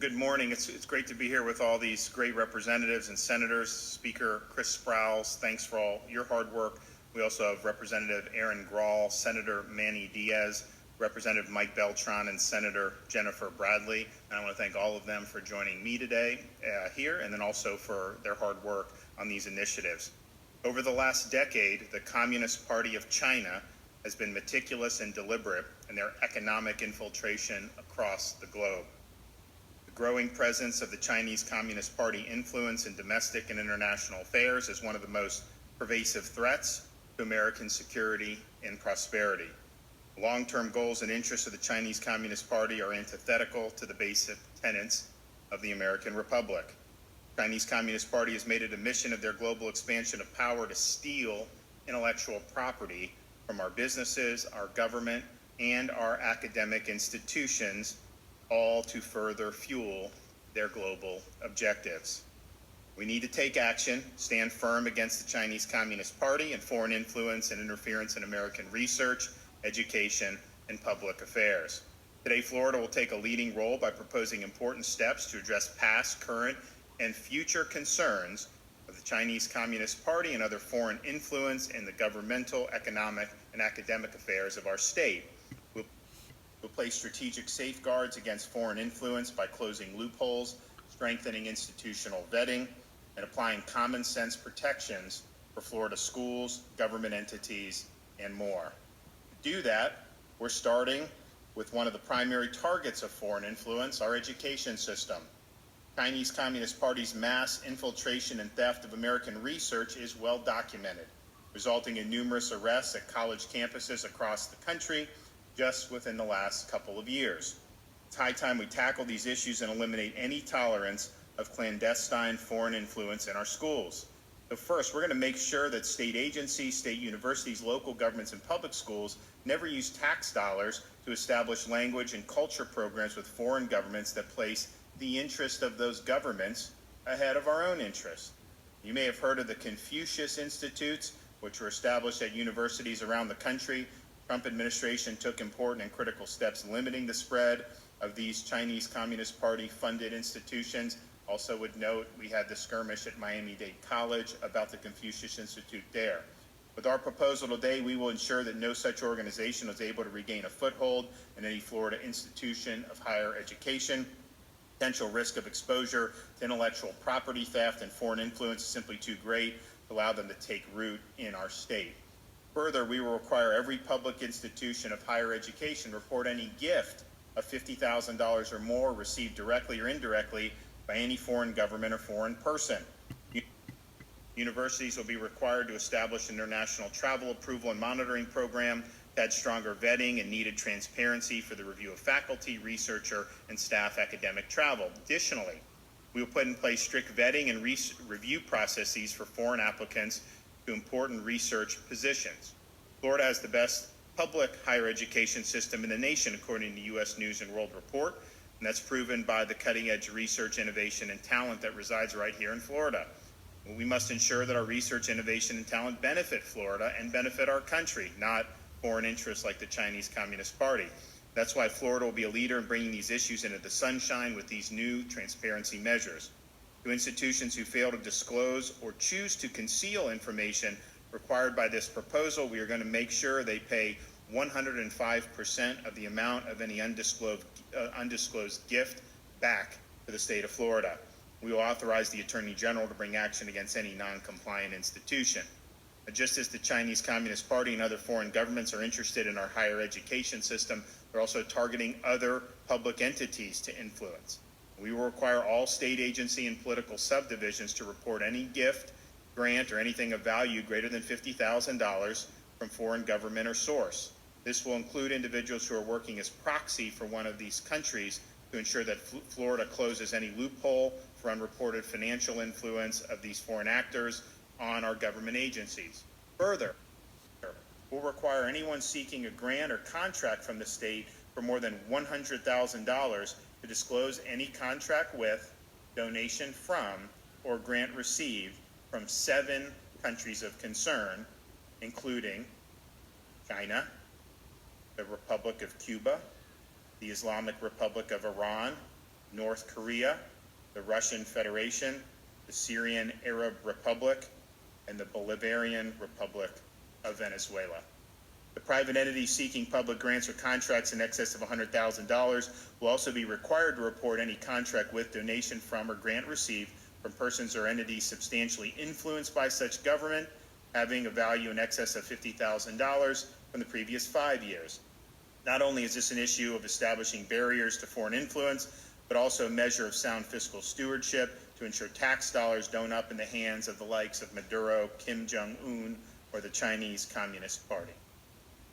good morning. It's great to be here with all these great representatives and senators. Speaker Chris Sprowls, thanks for all your hard work. We also have Representative Aaron Grawl, Senator Manny Diaz, Representative Mike Beltran, and Senator Jennifer Bradley. And I want to thank all of them for joining me today here, and then also for their hard work on these initiatives. Over the last decade, the Communist Party of China has been meticulous and deliberate in their economic infiltration across the globe. The growing presence of the Chinese Communist Party influence in domestic and international affairs is one of the most pervasive threats to American security and prosperity. The long-term goals and interests of the Chinese Communist Party are antithetical to the basic tenets of the American Republic. The Chinese Communist Party has made it a mission of their global expansion of power to steal intellectual property from our businesses, our government, and our academic institutions, all to further fuel their global objectives. We need to take action, stand firm against the Chinese Communist Party and foreign influence and interference in American research, education, and public affairs. Today, Florida will take a leading role by proposing important steps to address past, current, and future concerns of the Chinese Communist Party and other foreign influence in the governmental, economic, and academic affairs of our state. We'll place strategic safeguards against foreign influence by closing loopholes, strengthening institutional vetting, and applying common sense protections for Florida schools, government entities, and more. To do that, we're starting with one of the primary targets of foreign influence, our education system. Chinese Communist Party's mass infiltration and theft of American research is well documented, resulting in numerous arrests at college campuses across the country just within the last couple of years. It's high time we tackle these issues and eliminate any tolerance of clandestine foreign influence in our schools. So first, we're going to make sure that state agencies, state universities, local governments, and public schools never use tax dollars to establish language and culture programs with foreign governments that place the interest of those governments ahead of our own interests. You may have heard of the Confucius Institutes, which were established at universities around the country. The Trump administration took important and critical steps limiting the spread of these Chinese Communist Party funded institutions. Also would note we had the skirmish at Miami-Dade College about the Confucius Institute there. With our proposal today, we will ensure that no such organization is able to regain a foothold in any Florida institution of higher education. Potential risk of exposure to intellectual property theft and foreign influence is simply too great to allow them to take root in our state. Further, we will require every public institution of higher education report any gift of $50,000 or more received directly or indirectly by any foreign government or foreign person. Universities will be required to establish an international travel approval and monitoring program to add stronger vetting and needed transparency for the review of faculty, researcher, and staff academic travel. Additionally, we will put in place strict vetting and review processes for foreign applicants to important research positions. Florida has the best public higher education system in the nation, according to the U.S. News and World Report, and that's proven by the cutting-edge research, innovation, and talent that resides right here in Florida. We must ensure that our research, innovation, and talent benefit Florida and benefit our country, not foreign interests like the Chinese Communist Party. That's why Florida will be a leader in bringing these issues into the sunshine with these new transparency measures. To institutions who fail to disclose or choose to conceal information required by this proposal, we are going to make sure they pay 105% of the amount of any undisclosed gift back to the state of Florida. We will authorize the Attorney General to bring action against any non-compliant institution. Just as the Chinese Communist Party and other foreign governments are interested in our higher education system, they're also targeting other public entities to influence. We will require all state agency and political subdivisions to report any gift, grant, or anything of value greater than $50,000 from foreign government or source. This will include individuals who are working as proxy for one of these countries to ensure that Florida closes any loophole for unreported financial influence of these foreign actors on our government agencies. Further, we'll require anyone seeking a grant or contract from the state for more than $100,000 to disclose any contract with, donation from, or grant received from 7 countries of concern, including China, the Republic of Cuba, the Islamic Republic of Iran, North Korea, the Russian Federation, the Syrian Arab Republic, and the Bolivarian Republic of Venezuela. The private entities seeking public grants or contracts in excess of $100,000 will also be required to report any contract with, donation from, or grant received from persons or entities substantially influenced by such government, having a value in excess of $50,000 from the previous 5 years. Not only is this an issue of establishing barriers to foreign influence, but also a measure of sound fiscal stewardship to ensure tax dollars don't up in the hands of the likes of Maduro, Kim Jong-un, or the Chinese Communist Party.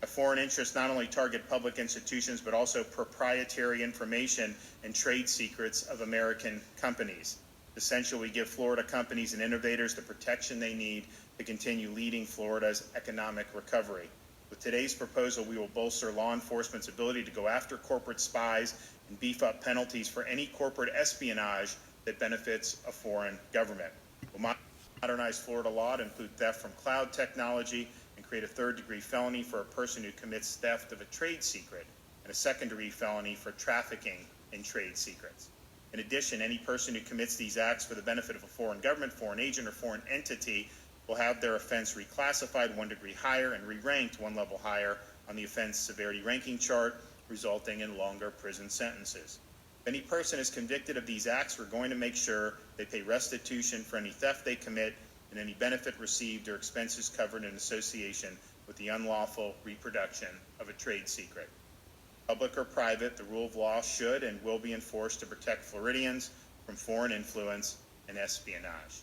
A foreign interests not only target public institutions, but also proprietary information and trade secrets of American companies. Essentially, we give Florida companies and innovators the protection they need to continue leading Florida's economic recovery. With today's proposal, we will bolster law enforcement's ability to go after corporate spies and beef up penalties for any corporate espionage that benefits a foreign government. We'll modernize Florida law to include theft from cloud technology and create a third-degree felony for a person who commits theft of a trade secret and a second-degree felony for trafficking in trade secrets. In addition, any person who commits these acts for the benefit of a foreign government, foreign agent, or foreign entity will have their offense reclassified 1 degree higher and re-ranked 1 level higher on the offense severity ranking chart, resulting in longer prison sentences. If any person is convicted of these acts, we're going to make sure they pay restitution for any theft they commit and any benefit received or expenses covered in association with the unlawful reproduction of a trade secret. Public or private, the rule of law should and will be enforced to protect Floridians from foreign influence and espionage.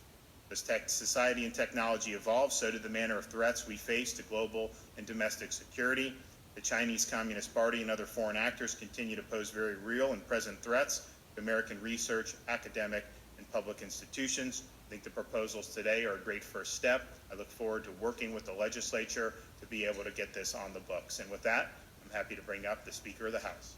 As society and technology evolve, so do the manner of threats we face to global and domestic security. The Chinese Communist Party and other foreign actors continue to pose very real and present threats to American research, academic, and public institutions. I think the proposals today are a great first step. I look forward to working with the legislature to be able to get this on the books. And with that, I'm happy to bring up the Speaker of the House.